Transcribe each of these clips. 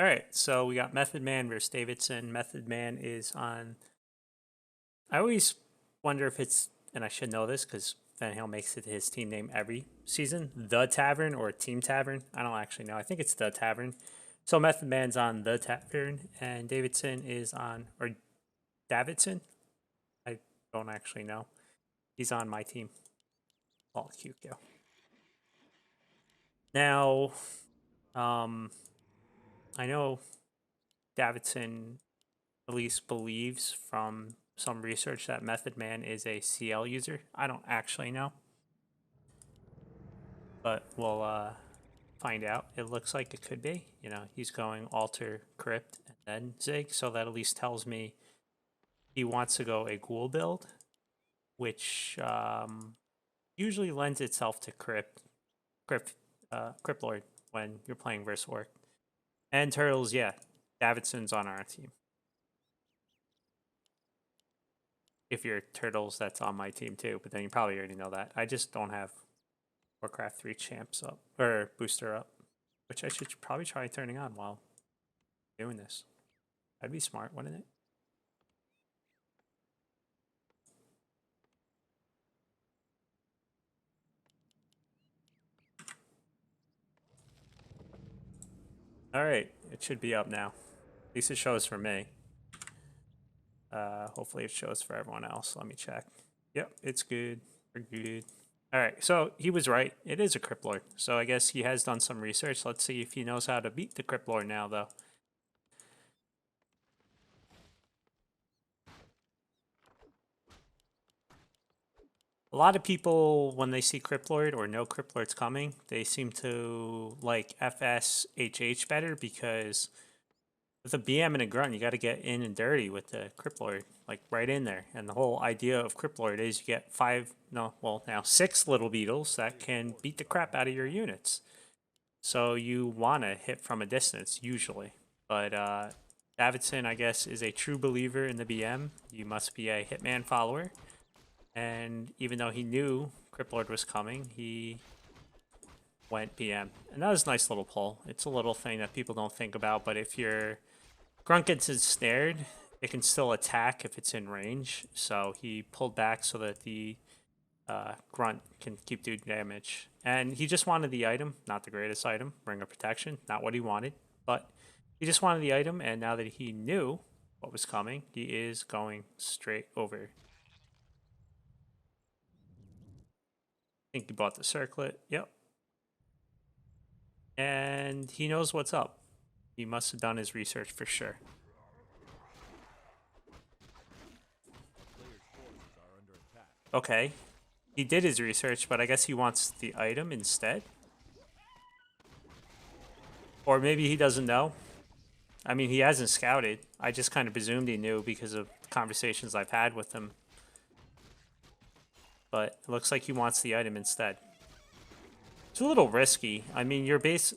All right, so we got Methodman versus DaviTsin. Methodman is on. I always wonder if it's, and I should know this because Van Hale makes it his team name every season, the Tavern or Team Tavern. I don't actually know. I think it's the Tavern. So Methodman's on the Tavern, and DaviTsin is on, or DaviTsin. I don't actually know. He's on my team. Oh, cute go. Now, um, I know DaviTsin at least believes from some research that Methodman is a CL user. I don't actually know, but we'll find out. It looks like it could be. You know, he's going alter, crypt, and then zig, so that at least tells me he wants to go a ghoul build, which usually lends itself to crypt lord when you're playing versus orc. And turtles, yeah, DaviTsin's on our team. If you're turtles, that's on my team too, but then you probably already know that. I just don't have Warcraft 3 champs up, or booster up, which I should probably try turning on while doing this. That'd be smart, wouldn't it? All right, it should be up now. At least it shows for me. Hopefully it shows for everyone else. Let me check. Yep, it's good. We're good. All right, so he was right. It is a Crypt Lord. So I guess he has done some research. Let's see if he knows how to beat the Crypt Lord now, though. A lot of people, when they see Crypt Lord or know Crypt Lord's coming, they seem to like FSHH better because with a BM and a grunt, you got to get in and dirty with the Crypt Lord, like right in there. And the whole idea of Crypt Lord is you get now 6 little beetles that can beat the crap out of your units. So you want to hit from a distance, usually. But DaviTsin, I guess, is a true believer in the BM. You must be a Hitman follower. And even though he knew Crypt Lord was coming, he went BM. And that was a nice little pull. It's a little thing that people don't think about, but if your grunt gets ensnared, it can still attack if it's in range. So he pulled back so that the grunt can keep doing damage. And he just wanted the item, not the greatest item, Ring of Protection, not what he wanted, but he just wanted the item, and now that he knew what was coming, he is going straight over. I think he bought the circlet. Yep. And he knows what's up. He must have done his research for sure. Okay. He did his research, but I guess he wants the item instead. Or maybe he doesn't know. I mean, he hasn't scouted. I just kind of presumed he knew because of conversations I've had with him. But it looks like he wants the item instead. It's a little risky. I mean, your base...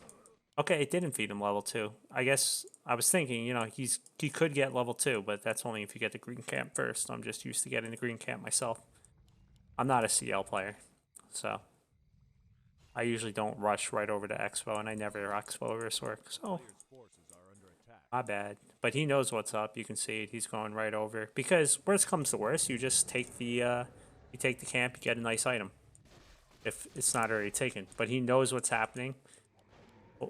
Okay, it didn't feed him level 2. I guess I was thinking, you know, he could get level 2, but that's only if you get the green camp first. I'm just used to getting the green camp myself. I'm not a CL player, so I usually don't rush right over to Expo, and I never Expo versus work, so my bad. But he knows what's up. You can see it. He's going right over. Because worst comes to worst, you just take the camp, you get a nice item. If it's not already taken. But he knows what's happening.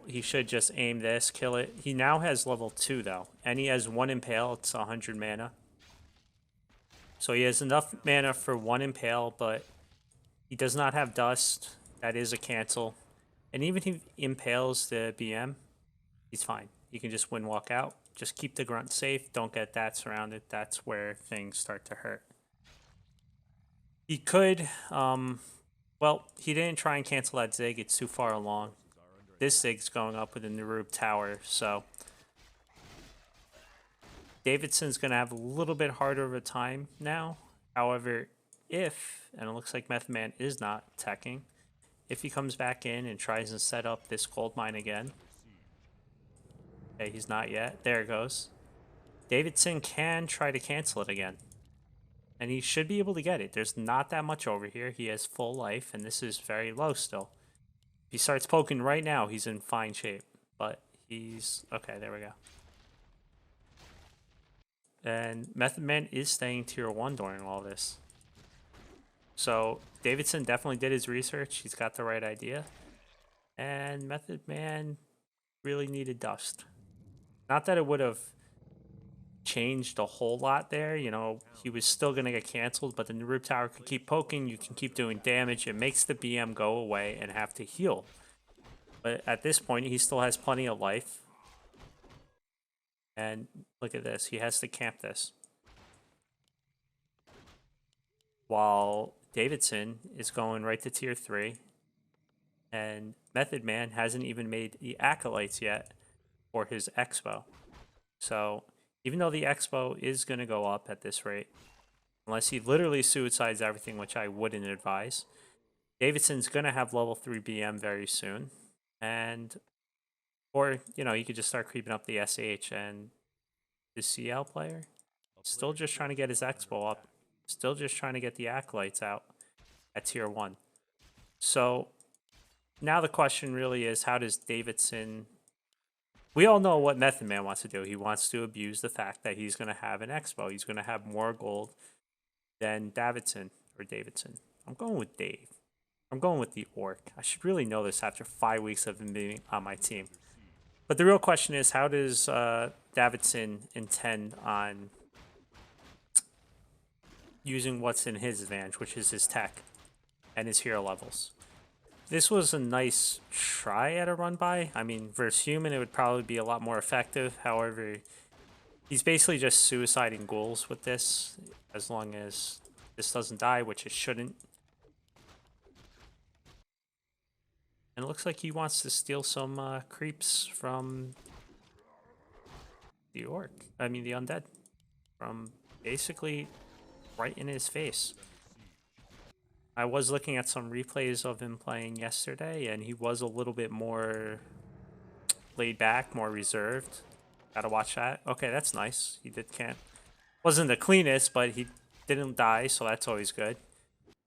He should just aim this, kill it. He now has level 2, though. And he has 1 Impale. It's 100 mana. So he has enough mana for 1 Impale, but he does not have Dust. That is a cancel. And even if he impales the BM, he's fine. He can just win walk out. Just keep the grunt safe. Don't get that surrounded. That's where things start to hurt. He could, well, he didn't try and cancel that Zig. It's too far along. This Zig's going up within the Narub Tower, so DaviTsin's going to have a little bit harder of a time now. However, if, and it looks like Methodman is not teching, if he comes back in and tries to set up this gold mine again, okay, he's not yet. There it goes. DaviTsin can try to cancel it again. And he should be able to get it. There's not that much over here. He has full life, and this is very low still. If he starts poking right now, he's in fine shape. But He's okay. There we go. And Methodman is staying tier 1 during all this. So DaviTsin definitely did his research. He's got the right idea. And Methodman really needed dust. Not that it would have changed a whole lot there. You know, he was still going to get canceled, but the root tower could keep poking. You can keep doing damage. It makes the BM go away and have to heal. But at this point, he still has plenty of life. And look at this. He has to camp this. While DaviTsin is going right to tier 3. And Methodman hasn't even made the acolytes yet for his expo. So even though the expo is going to go up at this rate, unless he literally suicides everything, which I wouldn't advise, DaviTsin's going to have level 3 BM very soon. And, or, you know, you could just start creeping up the SH, and the CL player still just trying to get his expo up, still just trying to get the acolytes out at tier 1. So now the question really is, how does DaviTsin... We all know what Methodman wants to do. He wants to abuse the fact that he's going to have an expo. He's going to have more gold than DaviTsin or DaviTsin. I'm going with Dave. I'm going with the Orc. I should really know this after 5 weeks of him being on my team. But the real question is, how does DaviTsin intend on using what's in his advantage, which is his tech and his hero levels? This was a nice try at a run by. I mean, versus human, it would probably be a lot more effective. However, he's basically just suiciding ghouls with this, as long as this doesn't die, which it shouldn't. And it looks like he wants to steal some creeps from the orc. I mean, the undead. From basically right in his face. I was looking at some replays of him playing yesterday, and he was a little bit more laid back, more reserved. Gotta watch that. Okay, that's nice. He did can't. Wasn't the cleanest, but he didn't die, so that's always good.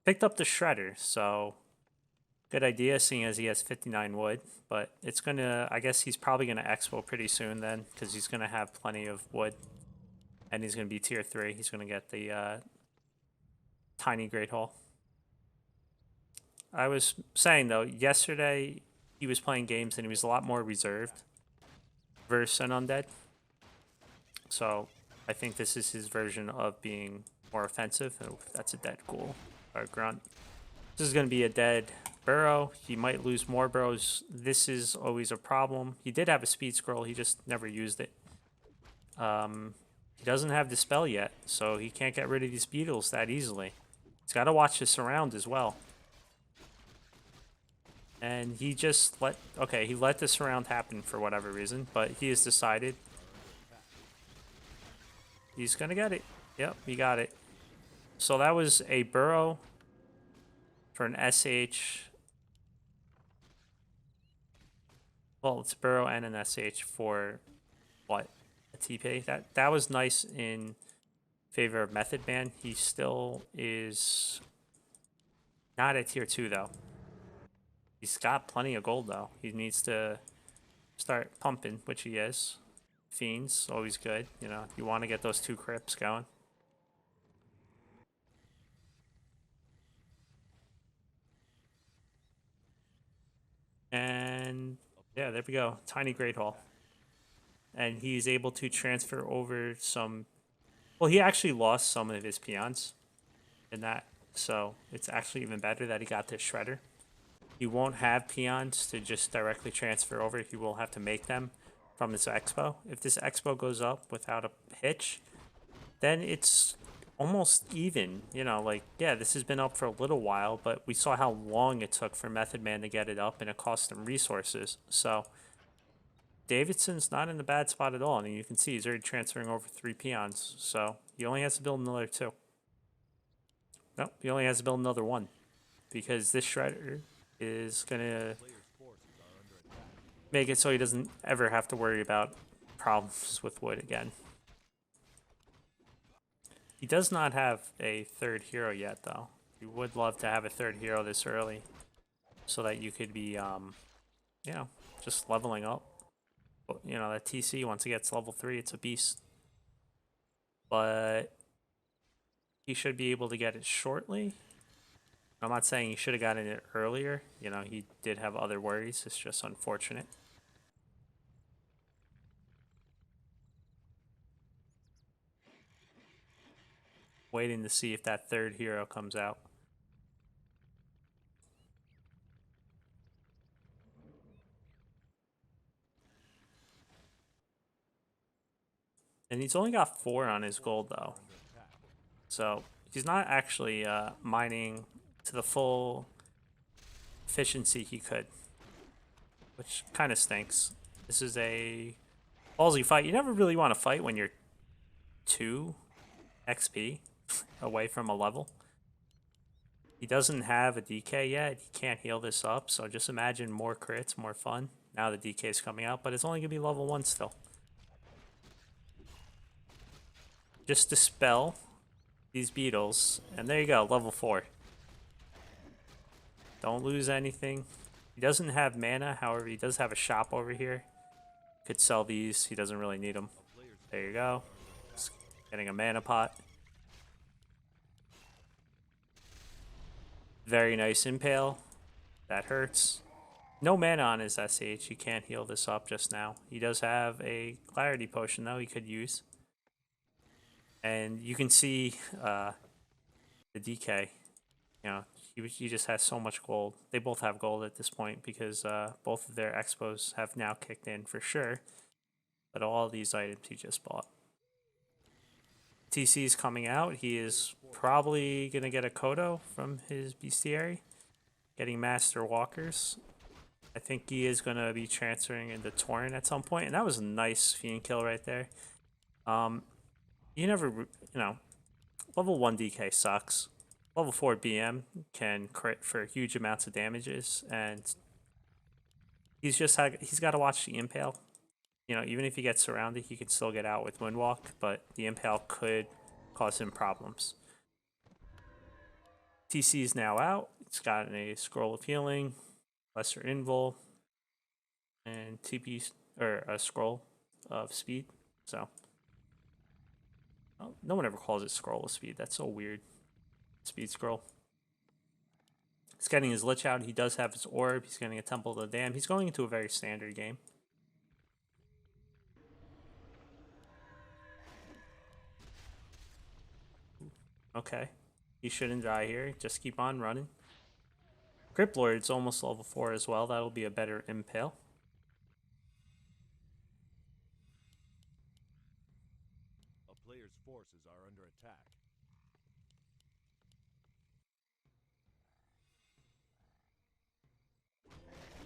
Picked up the shredder, so good idea, seeing as he has 59 wood. But it's gonna, I guess he's probably gonna expo pretty soon then, because he's gonna have plenty of wood, and he's gonna be tier 3. He's gonna get the tiny great hole. I was saying though, yesterday he was playing games and he was a lot more reserved versus an undead. So I think this is his version of being more offensive. Oh, that's a dead ghoul or grunt. This is going to be a dead burrow. He might lose more burrows. This is always a problem. He did have a speed scroll. He just never used it. He doesn't have the spell yet, so he can't get rid of these beetles that easily. He's got to watch his surround as well. And he just let, okay, he let this round happen for whatever reason, but he has decided he's going to get it. Yep, he got it. So that was a burrow for an SH. Well, it's burrow and an SH for what? A TP? That was nice in favor of Methodman. He still is not at tier 2 though. He's got plenty of gold, though. He needs to start pumping, which he is. Fiends, always good. You know, you want to get those 2 crypts going. And, yeah, there we go. Tiny Great Hall. And he's able to transfer over some... Well, he actually lost some of his peons in that. So, it's actually even better that he got this Shredder. He won't have peons to just directly transfer over. He will have to make them from his expo. If this expo goes up without a hitch, then it's almost even. You know, like, yeah, this has been up for a little while, but we saw how long it took for Methodman to get it up, and it cost him resources. So DaviTsin's not in a bad spot at all. I mean, you can see he's already transferring over 3 peons. So he only has to build another 2. Nope, he only has to build another 1. Because this Shredder is going to make it so he doesn't ever have to worry about problems with wood again. He does not have a 3rd hero yet, though. You would love to have a 3rd hero this early so that you could be, you know, just leveling up. You know, that TC, once it gets level 3, it's a beast. But he should be able to get it shortly. I'm not saying he should have gotten it earlier. You know, he did have other worries. It's just unfortunate. Waiting to see if that third hero comes out. And he's only got 4 on his gold, though. So he's not actually mining to the full efficiency he could, which kind of stinks. This is a ballsy fight. You never really want to fight when you're 2 XP away from a level. He doesn't have a DK yet. He can't heal this up, so just imagine more crits, more fun. Now the DK is coming out, but it's only going to be level 1 still. Just dispel these beetles, and there you go, level 4. Don't lose anything. He doesn't have mana, however, he does have a shop over here. Could sell these, he doesn't really need them. There you go. Just getting a mana pot. Very nice impale. That hurts. No mana on his SH, he can't heal this up just now. He does have a clarity potion though he could use. And you can see the DK, you know, he just has so much gold. They both have gold at this point because both of their expos have now kicked in for sure. But all these items he just bought. TC is coming out. He is probably going to get a Kodo from his bestiary. Getting Master Walkers. I think he is going to be transferring into Tauren at some point. And that was a nice Fiend kill right there. You never, you know, level 1 DK sucks. Level 4 BM can crit for huge amounts of damages. And he's got to watch the Impale. You know, even if he gets surrounded, he can still get out with Windwalk, but the Impale could cause him problems. TC is now out. It's gotten a Scroll of Healing, Lesser Invul, and TP, or a Scroll of Speed. So, no one ever calls it Scroll of Speed. That's so weird. Speed Scroll. He's getting his Lich out. He does have his Orb. He's getting a Temple of the Dam. He's going into a very standard game. Okay. He shouldn't die here. Just keep on running. Crypt Lord's almost level 4 as well. That'll be a better Impale. A player's forces are under attack.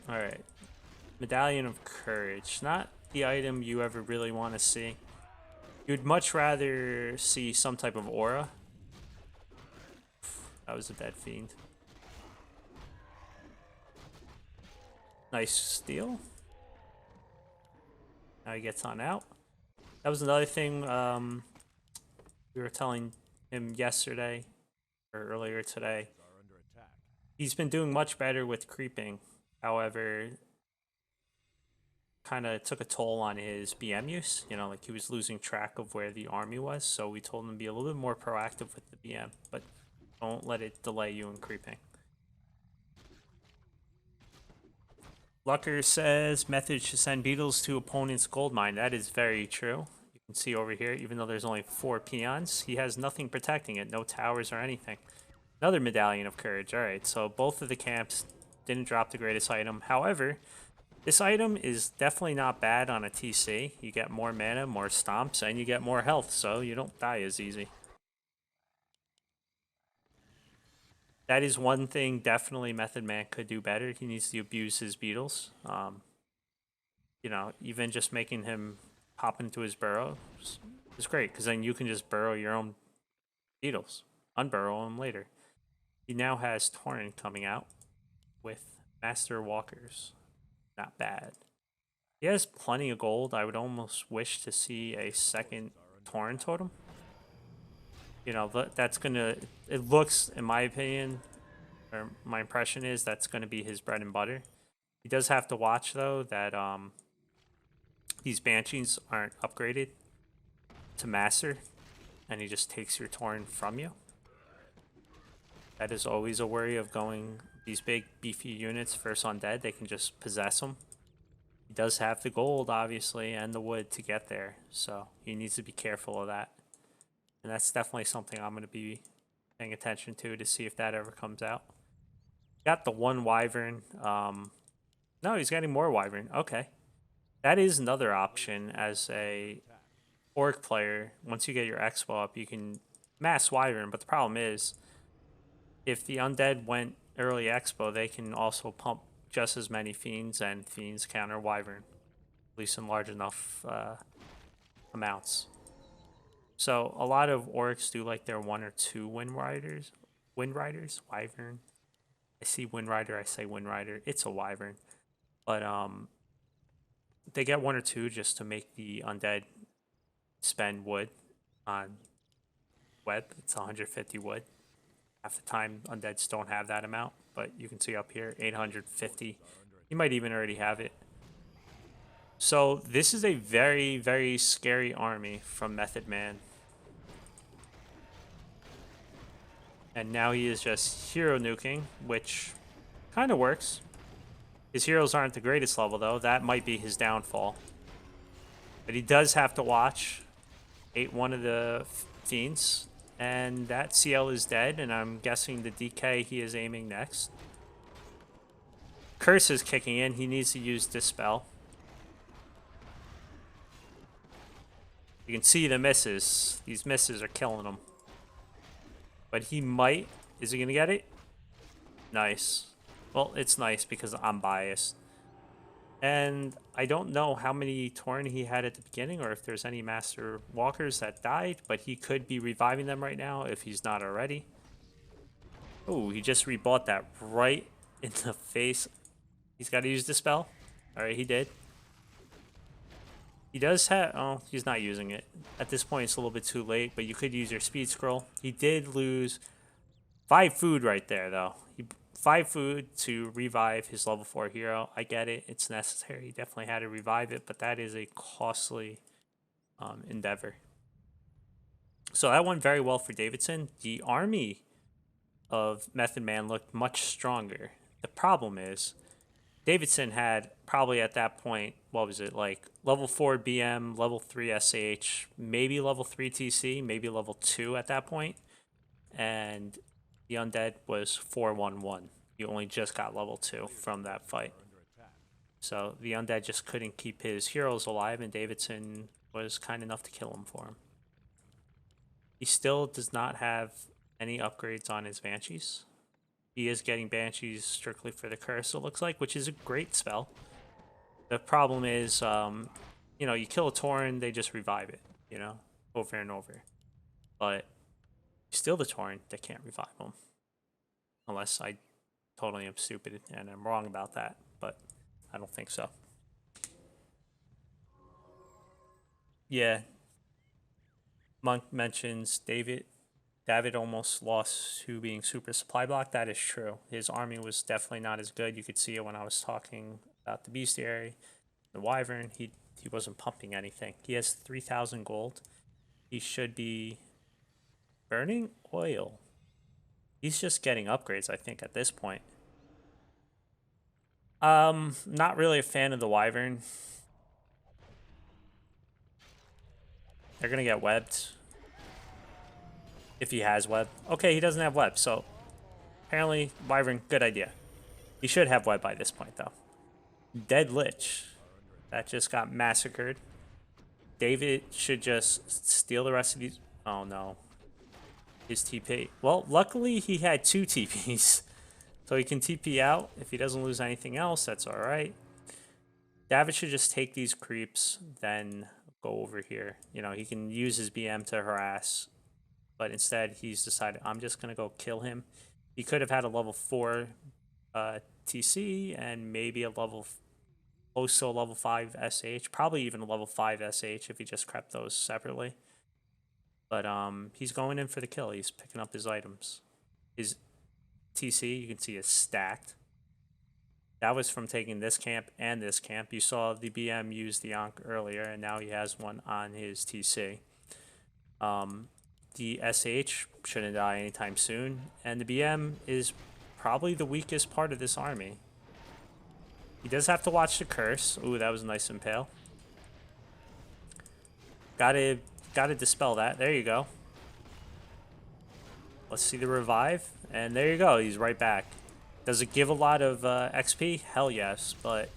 Alright. Medallion of Courage. Not the item you ever really want to see. You'd much rather see some type of aura. That was a dead fiend. Nice steal. Now he gets on out. That was another thing we were telling him yesterday or earlier today. He's been doing much better with creeping. However, kind of took a toll on his BM use. You know, like he was losing track of where the army was. So we told him to be a little bit more proactive with the BM, but don't let it delay you in creeping. Lucker says method should send beetles to opponent's gold mine. That is very true. You can see over here, even though there's only 4 peons, he has nothing protecting it. No towers or anything. Another Medallion of Courage. Alright, so both of the camps didn't drop the greatest item. However, this item is definitely not bad on a TC. You get more mana, more stomps, and you get more health, so you don't die as easy. That is one thing definitely Methodman could do better. He needs to abuse his beetles. You know, even just making him pop into his burrow is great, because then you can just burrow your own beetles. Unburrow them later. He now has Tauren coming out with Master Walkers. Not bad. He has plenty of gold. I would almost wish to see a second Tauren totem. You know, that's gonna, it looks, in my opinion, or my impression is that's gonna be his bread and butter. He does have to watch though that these Banshees aren't upgraded to Master, and he just takes your Tauren from you. That is always a worry of going these big beefy units versus undead. They can just possess them. He does have the gold, obviously, and the wood to get there, so he needs to be careful of that. And that's definitely something I'm going to be paying attention to see if that ever comes out. Got the one Wyvern. No, he's getting more Wyvern. Okay. That is another option as a Orc player. Once you get your Expo up, you can mass Wyvern, but the problem is if the undead went early Expo, they can also pump just as many Fiends, and Fiends counter Wyvern, at least in large enough amounts. So a lot of Orcs do like their 1 or 2 Wind Riders, Wyvern. I see Wind Rider, I say Wind Rider. It's a Wyvern. But they get 1 or 2 just to make the undead spend wood on web. It's 150 wood. Half the time, undeads don't have that amount, but you can see up here, 850. You might even already have it. So this is a very, very scary army from Methodman. And now he is just hero nuking, which kind of works. His heroes aren't the greatest level, though. That might be his downfall. But he does have to watch. Ate one of the Fiends. And that CL is dead, and I'm guessing the DK he is aiming next. Curse is kicking in. He needs to use Dispel. You can see the misses. These misses are killing him. But he might. Is he going to get it? Nice. Well, it's nice because I'm biased. And I don't know how many Tauren he had at the beginning or if there's any Master Walkers that died, but he could be reviving them right now if he's not already. Oh, he just rebought that right in the face. He's got to use Dispel. All right, he did. He does have... Oh, he's not using it. At this point, it's a little bit too late, but you could use your Speed Scroll. He did lose 5 food right there, though. 5 food to revive his level 4 hero. I get it. It's necessary. He definitely had to revive it, but that is a costly endeavor. So that went very well for DaviTsin. The army of Methodman looked much stronger. The problem is DaviTsin had probably at that point, what was it, like level 4 BM, level 3 SH, maybe level 3 TC, maybe level 2 at that point. And the undead was 411. You only just got level 2 from that fight. So the undead just couldn't keep his heroes alive, and DaviTsin was kind enough to kill him for him. He still does not have any upgrades on his Banshees. He is getting Banshees strictly for the curse, it looks like, which is a great spell. The problem is, you know, you kill a Tauren, they just revive it, you know, over and over. But still the Tauren, they can't revive them. Unless I totally am stupid and I'm wrong about that, but I don't think so. Yeah. Monk mentions David almost lost to being super supply block. That is true. His army was definitely not as good. You could see it when I was talking about the bestiary, the Wyvern. He wasn't pumping anything. He has 3,000 gold. He should be burning oil. He's just getting upgrades, I think, at this point. Not really a fan of the Wyvern. They're gonna get webbed. If he has web. Okay, he doesn't have web, so apparently Wyvern, good idea. He should have web by this point, though. Dead Lich. That just got massacred. David should just steal the rest of these. Oh, no. His TP. Well, luckily he had 2 TPs. So he can TP out. If he doesn't lose anything else, that's alright. David should just take these creeps, then go over here. You know, he can use his BM to harass. But instead, he's decided, I'm just going to go kill him. He could have had a level 4 TC and maybe a level, close to a level 5 SH. Probably even a level 5 SH if he just crept those separately. But he's going in for the kill. He's picking up his items. His TC, you can see, is stacked. That was from taking this camp and this camp. You saw the BM use the Ankh earlier, and now he has one on his TC. The SH shouldn't die anytime soon, and the BM is probably the weakest part of this army. He does have to watch the curse. Ooh, that was a nice impale. Gotta dispel that. There you go. Let's see the revive, and there you go. He's right back. Does it give a lot of XP? Hell yes, but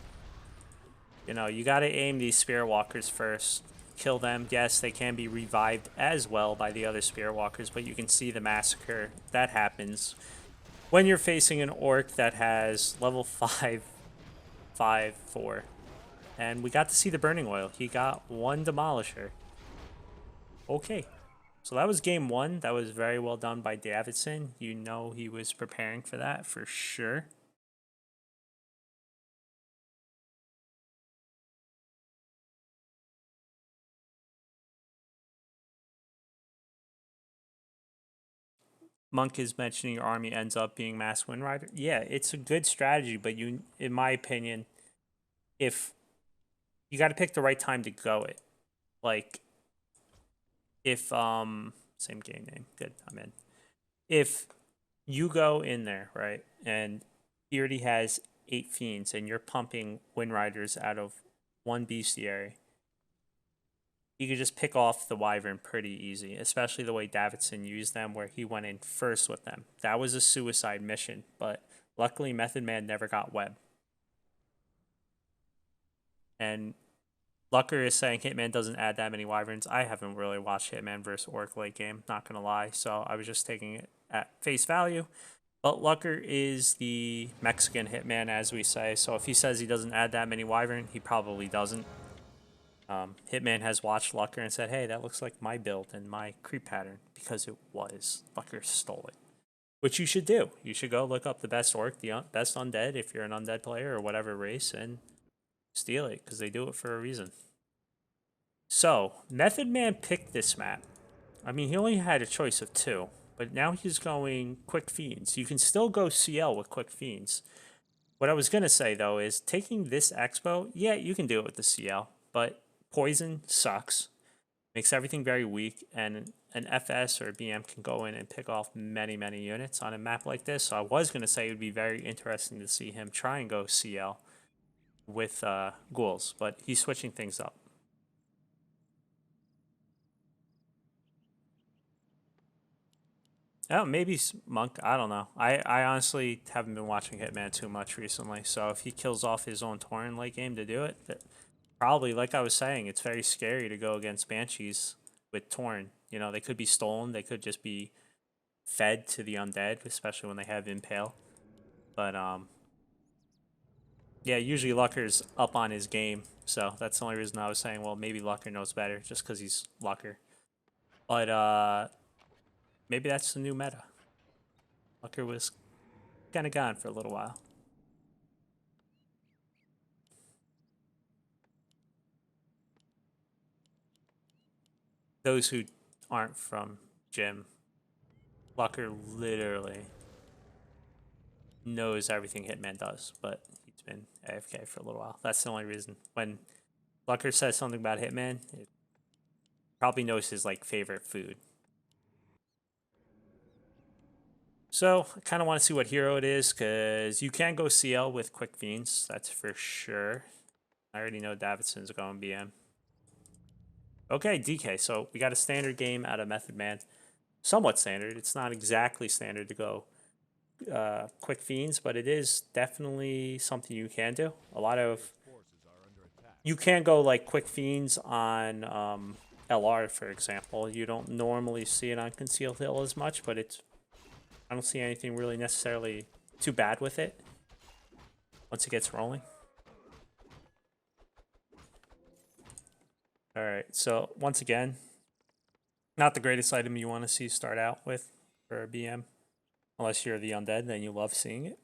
you know, you gotta aim these Spear Walkers first. Kill them. Yes, they can be revived as well by the other Spear Walkers, but you can see the massacre that happens when you're facing an orc that has level 5, 5, 4. And we got to see the Burning Oil. He got one Demolisher. Okay. So that was game 1. That was very well done by DaviTsin. You know he was preparing for that for sure. Monk is mentioning your army ends up being Mass Wind Rider. Yeah, it's a good strategy, but you, in my opinion, if you got to pick the right time to go it. Like, if same game name, good, I'm in. If you go in there, right, and he already has 8 fiends, and you're pumping Wind Riders out of one bestiary, you could just pick off the Wyvern pretty easy, especially the way DaviTsin used them, where he went in first with them. That was a suicide mission, but luckily Methodman never got web. And Lucker is saying Hitman doesn't add that many Wyverns. I haven't really watched Hitman versus Orc late game, not going to lie, so I was just taking it at face value. But Lucker is the Mexican Hitman, as we say, so if he says he doesn't add that many Wyvern, he probably doesn't. Hitman has watched Lucker and said, hey, that looks like my build and my creep pattern, because it was. Lucker stole it. Which you should do. You should go look up the best orc, the best undead, if you're an undead player or whatever race, and steal it, because they do it for a reason. So, Methodman picked this map. I mean, he only had a choice of 2, but now he's going Quick Fiends. You can still go CL with Quick Fiends. What I was going to say, though, is taking this Expo, yeah, you can do it with the CL, but Poison sucks, makes everything very weak, and an FS or a BM can go in and pick off many, many units on a map like this. So I was going to say it would be very interesting to see him try and go CL with ghouls, but he's switching things up. Oh, maybe Monk. I don't know. I honestly haven't been watching Hitman too much recently, so if he kills off his own Tauren late game to do it, probably, like I was saying, it's very scary to go against Banshees with Tauren. You know, they could be stolen. They could just be fed to the undead, especially when they have Impale. But, yeah, usually Lucker's up on his game. So that's the only reason I was saying, well, maybe Lucker knows better just because he's Lucker. But, maybe that's the new meta. Lucker was kind of gone for a little while. Those who aren't from Gym, Lucker literally knows everything Hitman does, but he's been AFK for a little while. That's the only reason. When Lucker says something about Hitman, it probably knows his like favorite food. So I kind of want to see what hero it is, because you can go CL with Quick Fiends, that's for sure. I already know DaviTsin's going BM. Okay, DK. So we got a standard game out of Methodman. Somewhat standard. It's not exactly standard to go Quick Fiends, but it is definitely something you can do. A lot of you can go like Quick Fiends on LR, for example. You don't normally see it on Concealed Hill as much, but it's I don't see anything really necessarily too bad with it once it gets rolling. All right, so once again, not the greatest item you want to see start out with for a BM. Unless you're the undead, then you love seeing it.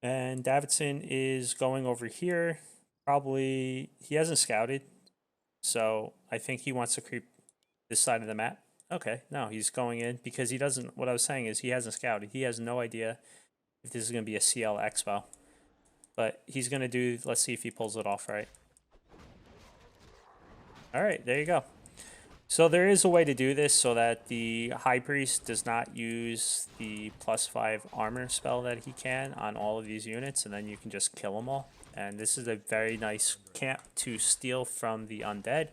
And DaviTsin is going over here. Probably, he hasn't scouted. So I think he wants to creep this side of the map. Okay, no, he's going in because he doesn't, what I was saying is he hasn't scouted. He has no idea if this is going to be a CL Expo. But he's going to do, let's see if he pulls it off right. All right, there you go. So there is a way to do this so that the High Priest does not use the +5 armor spell that he can on all of these units, and then you can just kill them all. And this is a very nice camp to steal from the undead.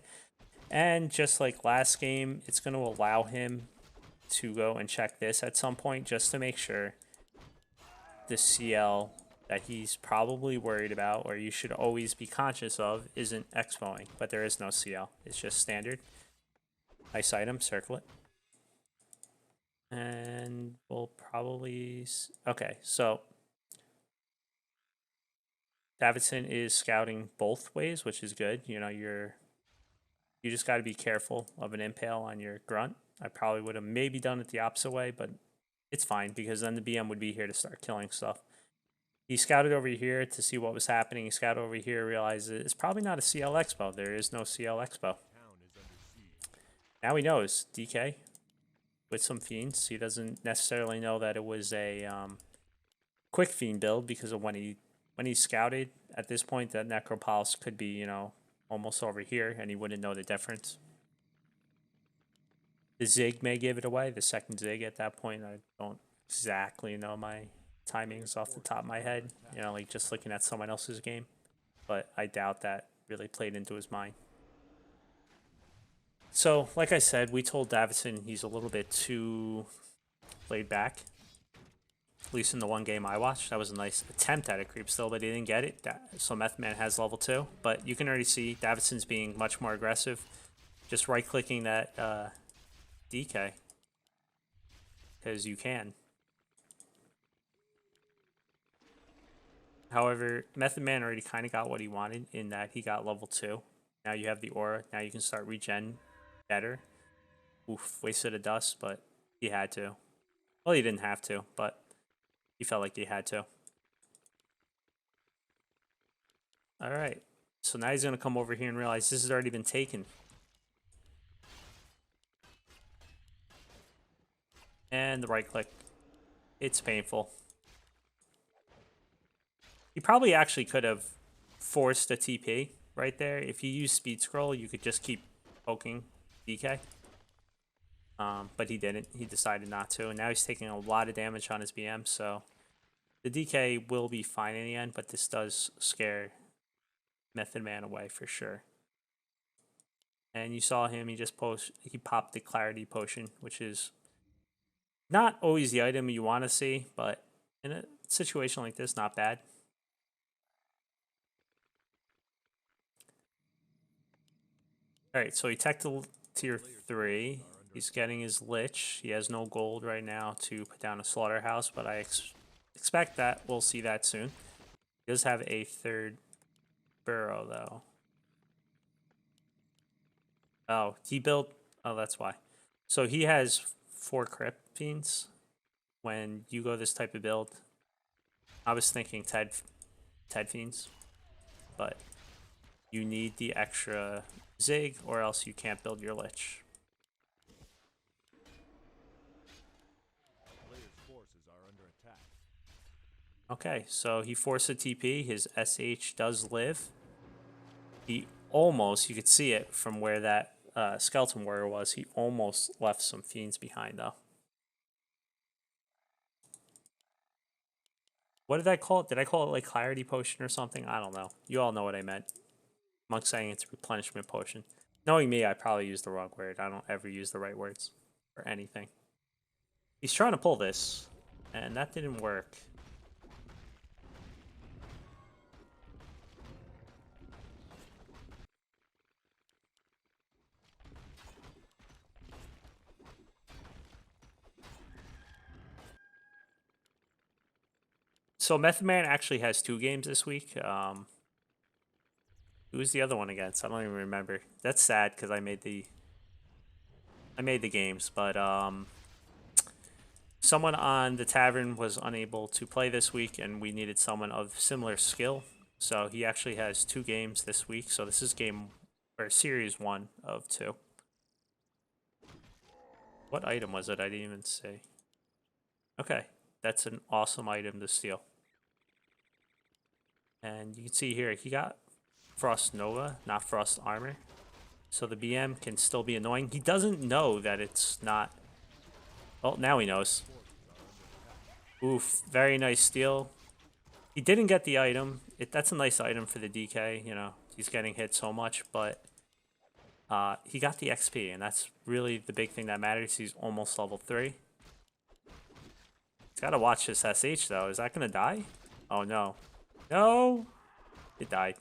And just like last game, it's going to allow him to go and check this at some point just to make sure the CL that he's probably worried about, or you should always be conscious of, isn't expoing. But there is no CL. It's just standard. Nice item, circle it. And we'll probably... Okay, so DaviTsin is scouting both ways, which is good. You know, you just got to be careful of an impale on your grunt. I probably would have maybe done it the opposite way, but it's fine because then the BM would be here to start killing stuff. He scouted over here to see what was happening. He scouted over here, realized it's probably not a CL Expo. There is no CL Expo. Now he knows. DK with some fiends. He doesn't necessarily know that it was a quick fiend build because of when he scouted. At this point, that Necropulse could be, you know, almost over here, and he wouldn't know the difference. The Zig may give it away. The second Zig at that point, I don't exactly know my timings off the top of my head. You know, like just looking at someone else's game. But I doubt that really played into his mind. So, like I said, we told DaviTsin he's a little bit too laid back. At least in the one game I watched. That was a nice attempt at a creep still, but he didn't get it. So Methodman has level 2. But you can already see DaviTsin's being much more aggressive. Just right-clicking that DK. Because you can. However, Methodman already kind of got what he wanted in that he got level 2. Now you have the aura. Now you can start regen better. Oof, wasted a dust, but he had to. Well, he didn't have to, but he felt like he had to. All right. So now he's going to come over here and realize this has already been taken. And the right click. It's painful. He probably actually could have forced a TP right there. If you use speed scroll, you could just keep poking DK. But he didn't. He decided not to. And now he's taking a lot of damage on his BM, so the DK will be fine in the end, but this does scare Methodman away for sure. And you saw him, he popped the Clarity Potion, which is not always the item you want to see, but in a situation like this, not bad. Alright, so he teched the tier 3. He's getting his Lich. He has no gold right now to put down a Slaughterhouse, but I expect that we'll see that soon. He does have a third burrow, though. Oh, he built... Oh, that's why. So he has 4 Crypt Fiends. When you go this type of build, I was thinking Ted Fiends, but you need the extra Zig, or else you can't build your Lich. Okay, so he forced a TP. His SH does live. He almost, you could see it from where that Skeleton Warrior was, he almost left some Fiends behind, though. What did I call it? Did I call it like Clarity Potion or something? I don't know. You all know what I meant. Monk saying it's Replenishment Potion. Knowing me, I probably used the wrong word. I don't ever use the right words for anything. He's trying to pull this, and that didn't work. So Methodman actually has 2 games this week. Who was the other one against? I don't even remember. That's sad because I made the games, but someone on the Tavern was unable to play this week, and we needed someone of similar skill. So he actually has 2 games this week. So this is series 1 of 2. What item was it? I didn't even see. Okay, That's an awesome item to steal. And you can see here, he got Frost Nova, not Frost Armor. So the BM can still be annoying. He doesn't know that it's not... Well, now he knows. Oof, very nice steal. He didn't get the item. That's a nice item for the DK, you know. He's getting hit so much, but he got the XP, and that's really the big thing that matters. He's almost level 3. He's got to watch this SH, though. Is that going to die? Oh, no. No! It died.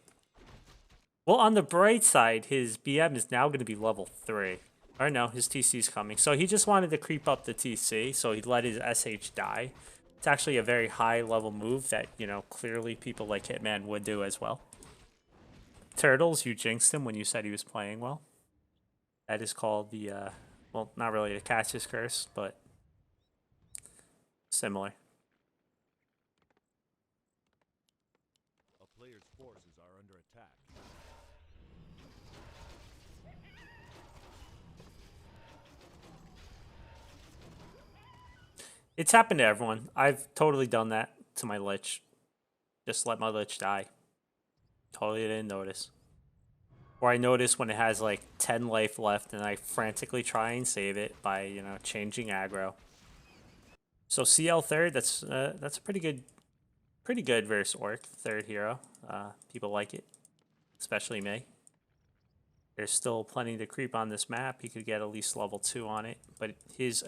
Well, on the bright side, his BM is now going to be level 3. Or no, his TC is coming. So he just wanted to creep up the TC, so he let his SH die. It's actually a very high level move that, you know, clearly people like Hitman would do as well. Turtles, you jinxed him when you said he was playing well. That is called the, well, not really a Cassius curse, but similar. A player's forces are under attack. It's happened to everyone. I've totally done that to my Lich. Just let my Lich die. Totally didn't notice. Or I notice when it has like 10 life left and I frantically try and save it by, you know, changing aggro. So CL third, that's a pretty good versus Orc third hero. People like it, especially me. There's still plenty to creep on this map. He could get at least level 2 on it, but his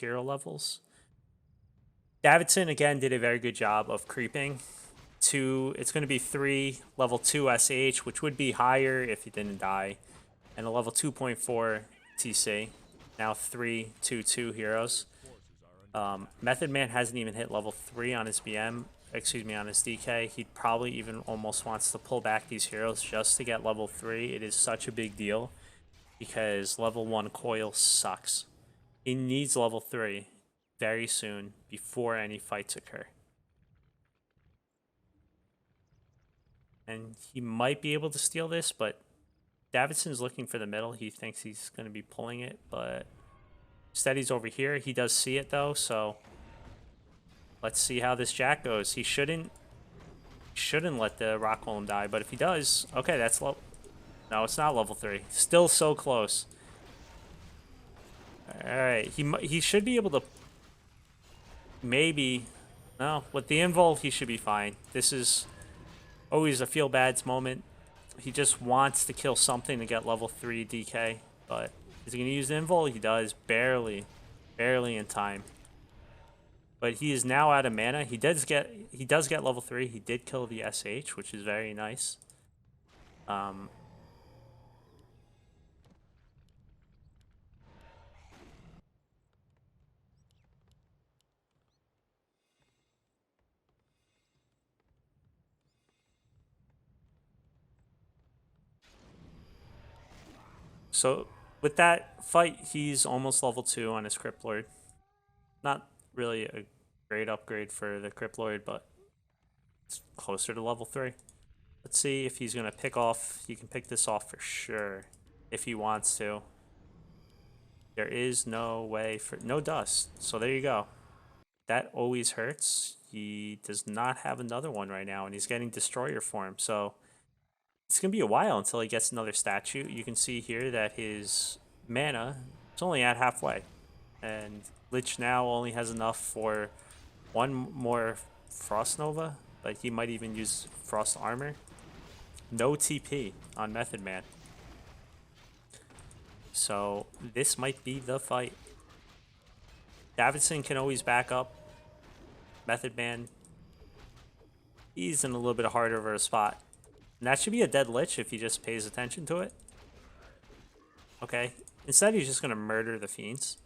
hero levels. DaviTsin again did a very good job of creeping. It's going to be 3 level 2 SH, which would be higher if he didn't die, and a level 2.4 TC. Now 3, 2, 2 heroes. Methodman hasn't even hit level 3 on his BM, excuse me, on his DK. He probably even almost wants to pull back these heroes just to get level 3. It is such a big deal because level 1 coil sucks. He needs level 3 very soon before any fights occur. And he might be able to steal this, but DaviTsin's looking for the middle. He thinks he's going to be pulling it, but instead he's over here. He does see it, though, so let's see how this Jack goes. He shouldn't let the Rock Golem die, but if he does, okay, that's low. No, it's not level 3. Still so close. All right, he should be able to maybe. No, with the invul, he should be fine. This is always a feel bads moment. He just wants to kill something to get level 3 DK, but is he going to use the invul? He does, barely in time. But he is now out of mana. He does get level 3. He did kill the SH, which is very nice. So with that fight, he's almost level 2 on his Crypt Lord. Not really a great upgrade for the Crypt Lord, but it's closer to level 3. Let's see if he's going to pick off. He can pick this off for sure if he wants to. There is no way for... no dust. So there you go. That always hurts. He does not have another one right now, and he's getting Destroyer form. So it's going to be a while until he gets another statue. You can see here that his mana is only at halfway. And Lich now only has enough for one more Frost Nova, but he might even use Frost Armor. No TP on Methodman. So this might be the fight. DaviTsin can always back up. Methodman, he's in a little bit harder of a spot. And that should be a dead Lich if he just pays attention to it. Okay. Instead, he's just going to murder the Fiends.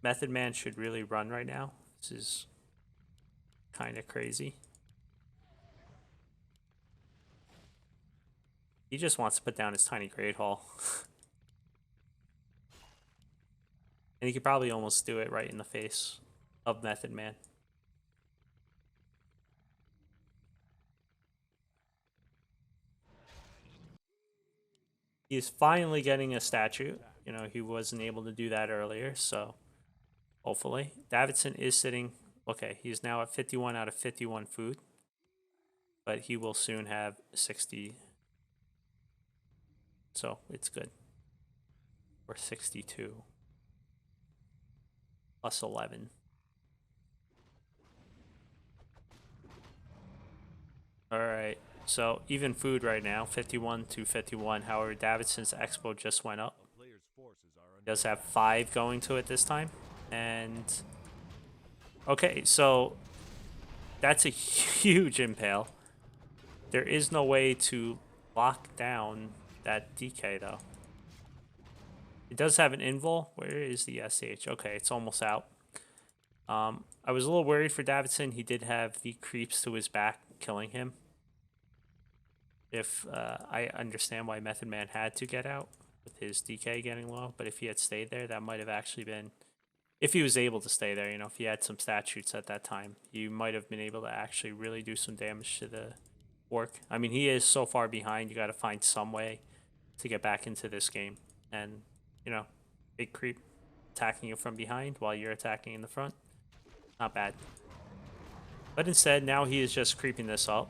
Methodman should really run right now. This is kind of crazy. He just wants to put down his tiny Great Hall. And he could probably almost do it right in the face of Methodman. He's finally getting a statue. You know, he wasn't able to do that earlier, so Hopefully. DaviTsin is sitting. Okay, he's now at 51 out of 51 food. But he will soon have 60. So it's good. Or 62. Plus 11. Alright. So even food right now. 51 to 51. However, DaviTsin's expo just went up. A player's forces are He under does have 5 going to it this time. And okay, so that's a huge impale. There is no way to lock down that DK though. It does have an invul. Where is the SH? Okay, it's almost out. I was a little worried for DaviTsin. He did have the creeps to his back killing him. If I understand why Methodman had to get out with his DK getting low, but if he had stayed there, that might have actually been, if he was able to stay there, you know, if he had some statutes at that time, you might have been able to actually really do some damage to the orc. I mean, he is so far behind, you got to find some way to get back into this game. And, you know, big creep attacking you from behind while you're attacking in the front. Not bad. But instead, now he is just creeping this up.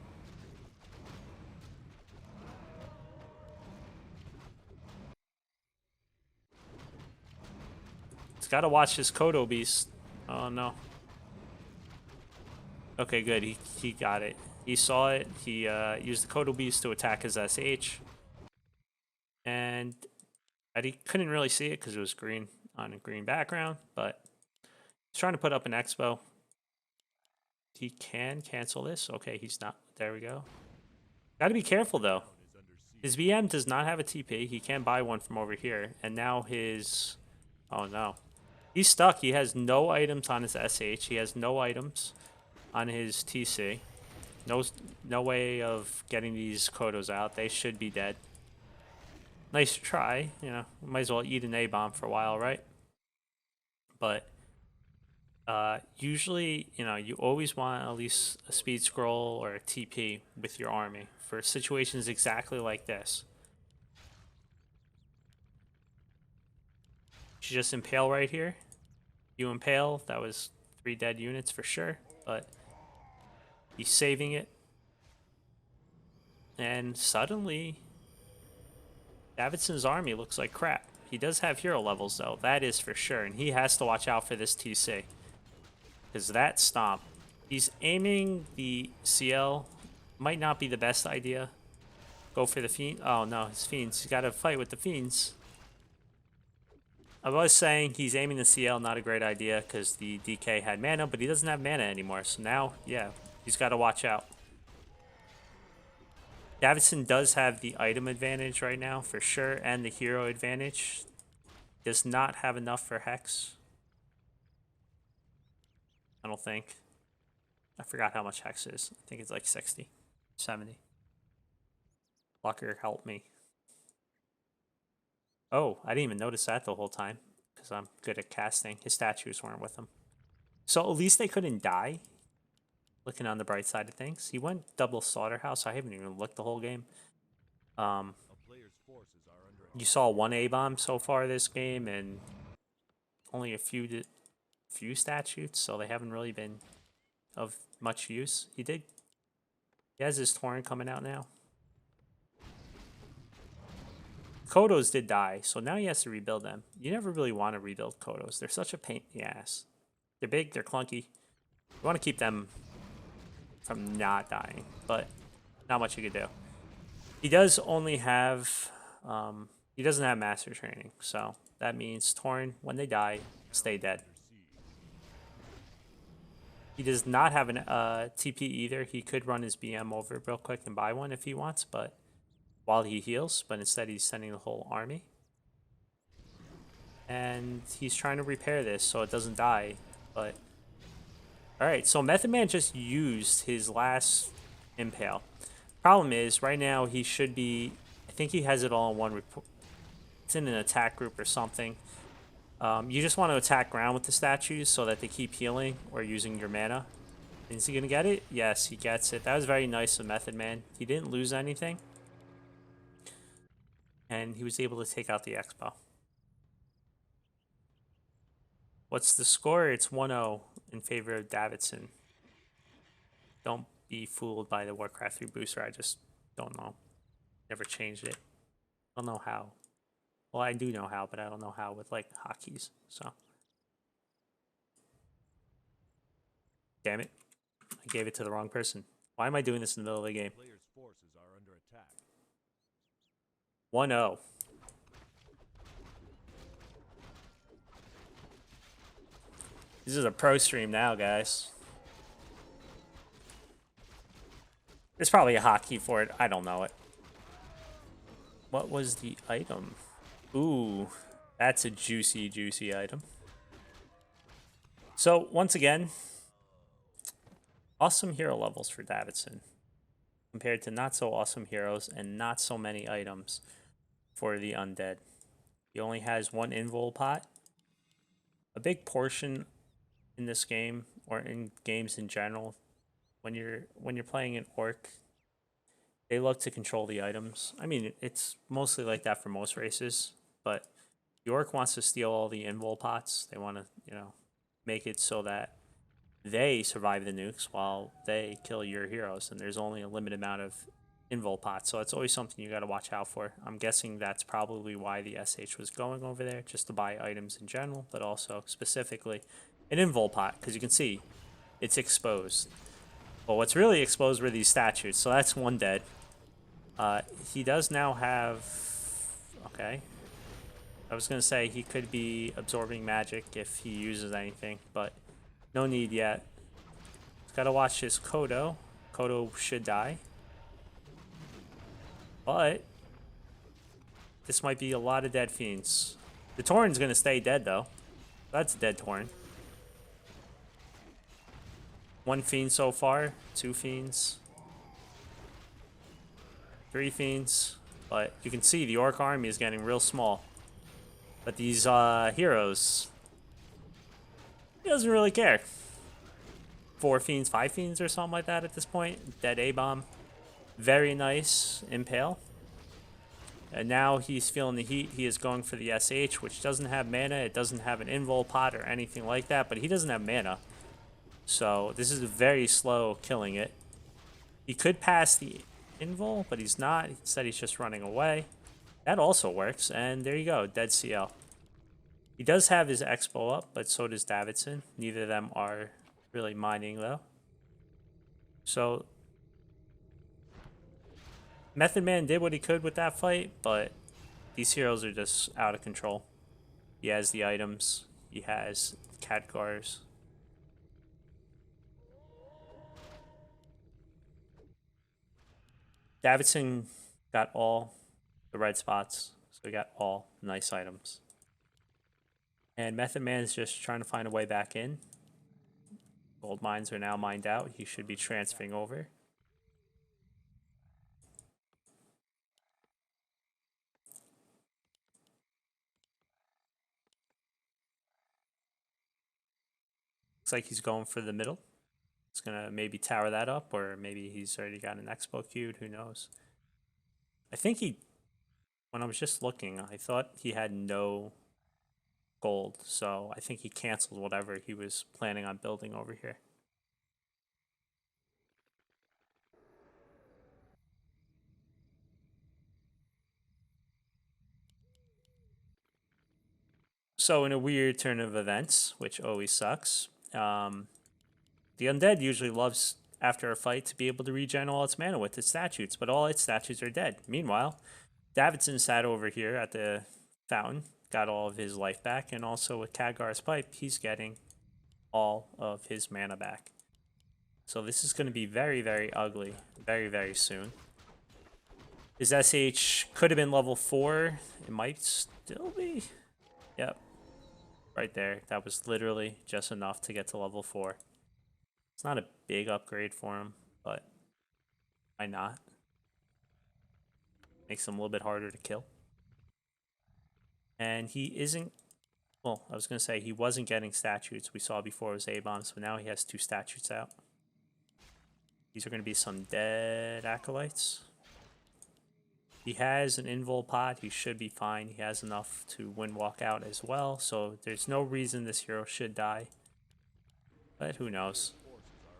He's got to watch his Kodo Beast. Oh, no. Okay, good. He got it. He saw it. He used the Kodo Beast to attack his SH. And he couldn't really see it because it was green on a green background. But he's trying to put up an expo. He can cancel this. Okay, he's not. There we go. Got to be careful, though. is under siege. His VM does not have a TP. He can buy one from over here. And now his... Oh, no. He's stuck. He has no items on his SH. He has no items on his TC. No way of getting these Kodos out. They should be dead. Nice try. You know, might as well eat an A-bomb for a while, right? But usually, you know, you always want at least a speed scroll or a TP with your army for situations exactly like this. You just impale right here. You impale, that was 3 dead units for sure, but he's saving it. And suddenly, DaviTsin's army looks like crap. He does have hero levels though, that is for sure, and he has to watch out for this TC. Because that stomp, he's aiming the CL, might not be the best idea. Go for the fiend. Oh no, his fiends. He's got to fight with the fiends. I was saying he's aiming the CL, not a great idea because the DK had mana, but he doesn't have mana anymore. So now, yeah, he's got to watch out. DaviTsin does have the item advantage right now for sure, and the hero advantage. Does not have enough for Hex. I don't think. I forgot how much Hex is. I think it's like 60, 70. Lucker, help me. Oh, I didn't even notice that the whole time because I'm good at casting. His statues weren't with him. So at least they couldn't die. Looking on the bright side of things. He went double slaughterhouse. I haven't even looked the whole game. A player's forces are under You saw 1 A-bomb so far this game and only a few statutes, so they haven't really been of much use. He has his Torrent coming out now. Kodos did die, so now he has to rebuild them. You never really want to rebuild Kodos. They're such a pain in the ass. They're big, they're clunky. You want to keep them from not dying, but not much you could do. He does only have, he doesn't have master training, so that means Torn, when they die, stay dead. He does not have an TP either. He could run his BM over real quick and buy one if he wants, but while he heals, but instead he's sending the whole army. And he's trying to repair this so it doesn't die, but... Alright, so Methodman just used his last impale. Problem is, right now he should be... I think he has it all in one report. It's in an attack group or something. You just want to attack ground with the statues so that they keep healing or using your mana. Is he going to get it? Yes, he gets it. That was very nice of Methodman. He didn't lose anything. And he was able to take out the expo. What's the score? It's 1-0 in favor of DaviTsin. Don't be fooled by the Warcraft 3 booster. I just don't know. Never changed it. Don't know how. Well, I do know how, but I don't know how with like hotkeys. So, damn it, I gave it to the wrong person. Why am I doing this in the middle of the game? Player's forces are under attack. 1-0. This is a pro stream now, guys. There's probably a hotkey for it. I don't know it. What was the item? Ooh, that's a juicy, juicy item. So, once again, awesome hero levels for DaviTsin compared to not so awesome heroes and not so many items for the undead. He only has one invul pot. A big portion in this game, or in games in general, when you're playing an orc, they look to control the items. I mean, it's mostly like that for most races, but the orc wants to steal all the invul pots. They want to, make it so that they survive the nukes while they kill your heroes, and there's only a limited amount of invul pots, so it's always something you got to watch out for. I'm guessing that's probably why the SH was going over there, just to buy items in general, but also specifically an invul pot, because you can see it's exposed. But what's really exposed were these statues, so that's one dead. He does now have... Okay. I was going to say he could be absorbing magic if he uses anything, but no need yet. He's got to watch his Kodo. Kodo should die. But this might be a lot of dead fiends. The Tauren's going to stay dead, though. That's dead Tauren. One fiend so far. Two fiends. Three fiends. But you can see the orc army is getting real small. But these heroes, he doesn't really care. 4 fiends, 5 fiends or something like that at this point. Dead A-bomb. Very nice impale. And now he's feeling the heat. He is going for the SH, which doesn't have mana. It doesn't have an invul pot or anything like that, but he doesn't have mana. So this is very slow killing it. He could pass the invul, but he's not. Instead, he's just running away. That also works, and there you go, dead CL. He does have his Expo up, but so does DaviTsin. Neither of them are really mining, though. So Methodman did what he could with that fight, but these heroes are just out of control. He has the items. He has Khadgars. DaviTsin got all the red spots, so he got all nice items. And Methodman is just trying to find a way back in. Gold mines are now mined out. He should be transferring over. Looks like he's going for the middle. He's going to maybe tower that up, or maybe he's already got an Expo queued. Who knows? I think he, when I was just looking, I thought he had no gold. So I think he canceled whatever he was planning on building over here. So in a weird turn of events, which always sucks, the undead usually loves, after a fight, to be able to regen all its mana with its statues, but all its statues are dead. Meanwhile, DaviTsin sat over here at the fountain, got all of his life back, and also with Khadgar's pipe, he's getting all of his mana back. So this is going to be very, very ugly very, very soon. His SH could have been level 4. It might still be. Yep. Right there. That was literally just enough to get to level 4. It's not a big upgrade for him, but why not? Makes him a little bit harder to kill. And he isn't... Well, I was going to say he wasn't getting statues. We saw before it was A-bombs, but now he has 2 statues out. These are going to be some dead acolytes. He has an invul pot. He should be fine. He has enough to win walkout as well. So there's no reason this hero should die. But who knows?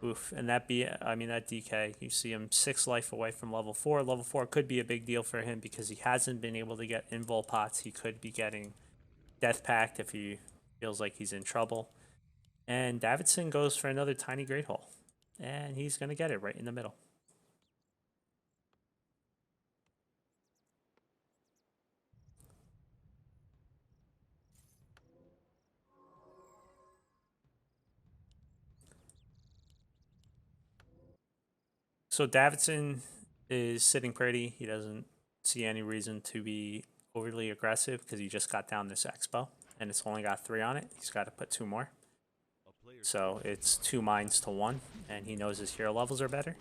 Oof. And that that DK, you see him 6 life away from level 4. Level 4 could be a big deal for him because he hasn't been able to get invul pots. He could be getting Death Pact if he feels like he's in trouble. And DaviTsin goes for another tiny Great Hole. And he's going to get it right in the middle. So DaviTsin is sitting pretty. He doesn't see any reason to be overly aggressive because he just got down this Expo. And it's only got 3 on it. He's got to put 2 more. So it's 2 mines to 1. And he knows his hero levels are better.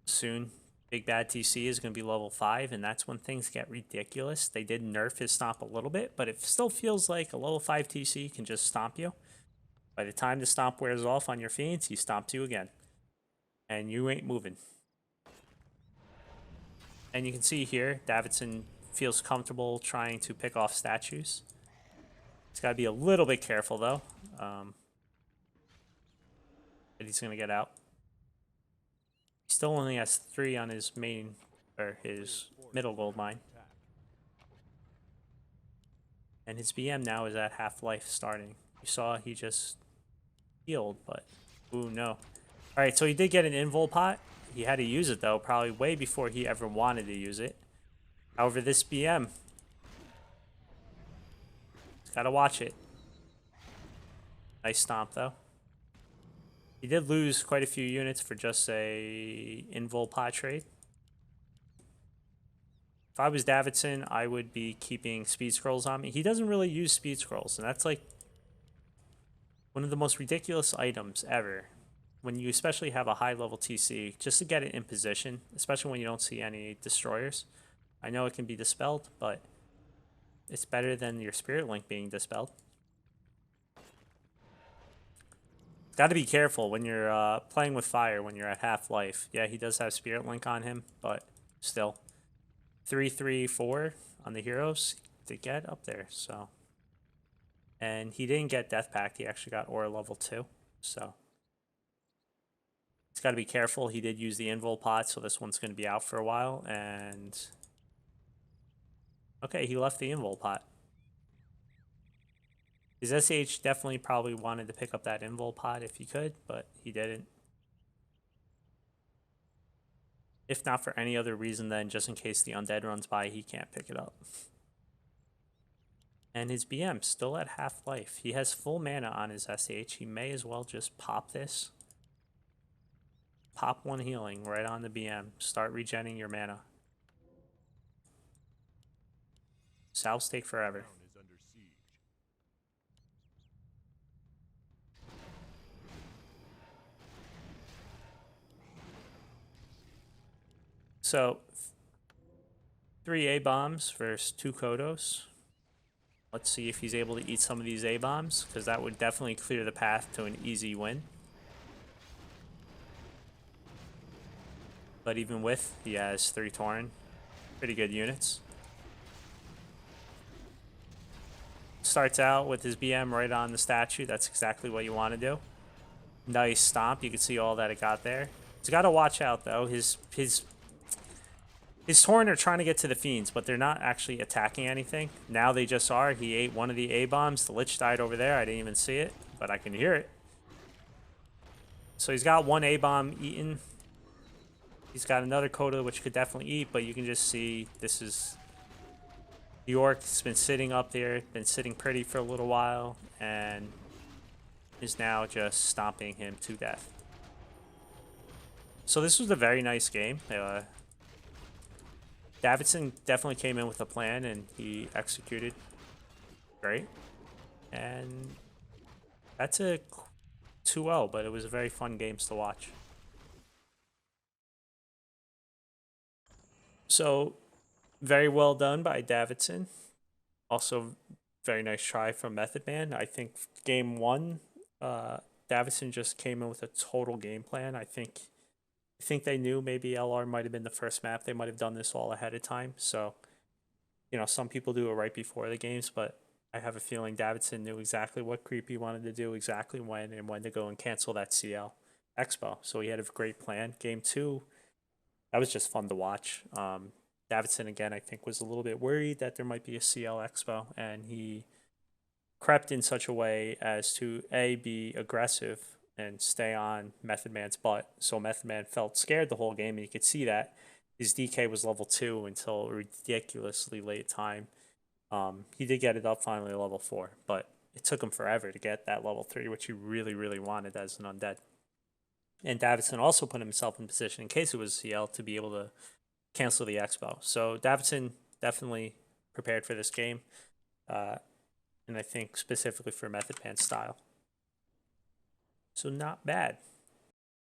Soon, Big Bad TC is going to be level 5, and that's when things get ridiculous. They did nerf his stomp a little bit, but it still feels like a level 5 TC can just stomp you. By the time the stomp wears off on your fiends, he stomps you again. And you ain't moving. And you can see here, DaviTsin feels comfortable trying to pick off statues. He's got to be a little bit careful, though. But he's going to get out. He still only has 3 on his main, or his middle gold mine. And his BM now is at half life starting. You saw he just healed, but ooh, no. Alright, so he did get an invul pot. He had to use it, though, probably way before he ever wanted to use it. However, this BM, he's got to watch it. Nice stomp, though. He did lose quite a few units for just a invul pot trade. If I was DaviTsin, I would be keeping speed scrolls on me. He doesn't really use speed scrolls, and that's like one of the most ridiculous items ever. When you especially have a high level TC, just to get it in position, especially when you don't see any destroyers. I know it can be dispelled, but it's better than your Spirit Link being dispelled. Got to be careful when you're playing with fire when you're at half life. Yeah, he does have Spirit Link on him, but still. 3, 3, 4 on the heroes to get up there, so. And he didn't get Death Pact, he actually got Aura level 2, so. He's got to be careful. He did use the invul pot, so this one's going to be out for a while, and. Okay, he left the invul pot. His SH definitely probably wanted to pick up that invul pot if he could, but he didn't. If not for any other reason, then just in case the undead runs by, he can't pick it up. And his BM still at half life. He has full mana on his SH. He may as well just pop this. Pop 1 healing right on the BM. Start regenning your mana. Salves take forever. So, 3 A-bombs versus 2 Kodos. Let's see if he's able to eat some of these A-bombs, because that would definitely clear the path to an easy win. But even with, he has 3 Tauren. Pretty good units. Starts out with his BM right on the statue. That's exactly what you want to do. Nice stomp. You can see all that it got there. He's got to watch out, though. His Tauren are trying to get to the Fiends, but they're not actually attacking anything. Now they just are. He ate one of the A-bombs. The Lich died over there. I didn't even see it, but I can hear it. So he's got 1 A-bomb eaten. He's got another Coda, which could definitely eat, but you can just see this is... York's been sitting up there, been sitting pretty for a little while, and is now just stomping him to death. So this was a very nice game. DaviTsin definitely came in with a plan, and he executed great. And that's a 2-0, but it was a very fun games to watch. So, very well done by DaviTsin. Also, very nice try from Methodman. I think game 1 DaviTsin just came in with a total game plan. I think they knew maybe LR might have been the first map. They might have done this all ahead of time. So, some people do it right before the games, but I have a feeling DaviTsin knew exactly what creep he wanted to do, exactly when, and when to go and cancel that CL Expo. So he had a great plan. Game two, that was just fun to watch. DaviTsin, again, I think was a little bit worried that there might be a CL Expo, and he crept in such a way as to be aggressive and stay on Methodman's butt. So Methodman felt scared the whole game, and you could see that his DK was level 2 until a ridiculously late time. He did get it up finally to level 4, but it took him forever to get that level 3, which he really, really wanted as an undead. And DaviTsin also put himself in position in case it was CL to be able to cancel the Expo. So DaviTsin definitely prepared for this game. And I think specifically for Methodman style. So not bad.